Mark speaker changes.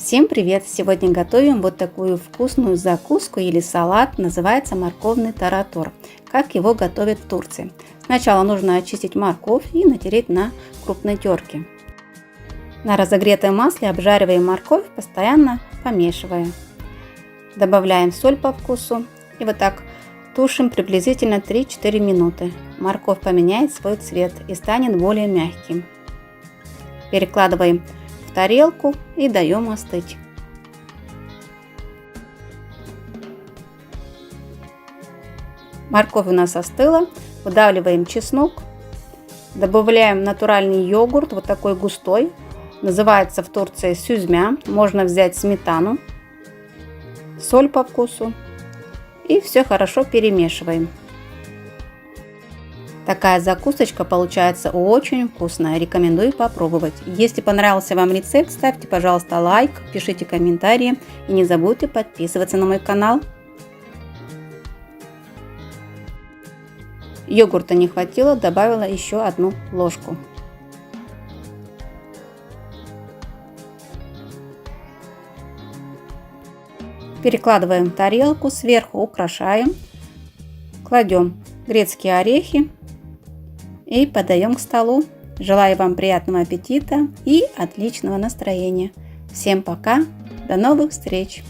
Speaker 1: Всем привет! Сегодня готовим вот такую вкусную закуску или салат, называется морковный таратор. Как его готовят в Турции. Сначала нужно очистить морковь и натереть на крупной терке. На разогретом масле обжариваем морковь, постоянно помешивая. Добавляем соль по вкусу и вот так тушим приблизительно 3-4 минуты. Морковь поменяет свой цвет и станет более мягким. Перекладываем в тарелку и даем остыть. Морковь у нас остыла, выдавливаем чеснок, добавляем натуральный йогурт, вот такой густой, называется в Турции сюзмя, можно взять сметану, соль по вкусу и все хорошо перемешиваем. Такая закусочка получается очень вкусная, рекомендую попробовать. Если понравился вам рецепт, ставьте, пожалуйста, лайк, пишите комментарии и не забудьте подписываться на мой канал. Йогурта не хватило, добавила еще одну ложку. Перекладываем в тарелку, сверху украшаем, кладем грецкие орехи и подаем к столу. Желаю вам приятного аппетита и отличного настроения. Всем пока, до новых встреч!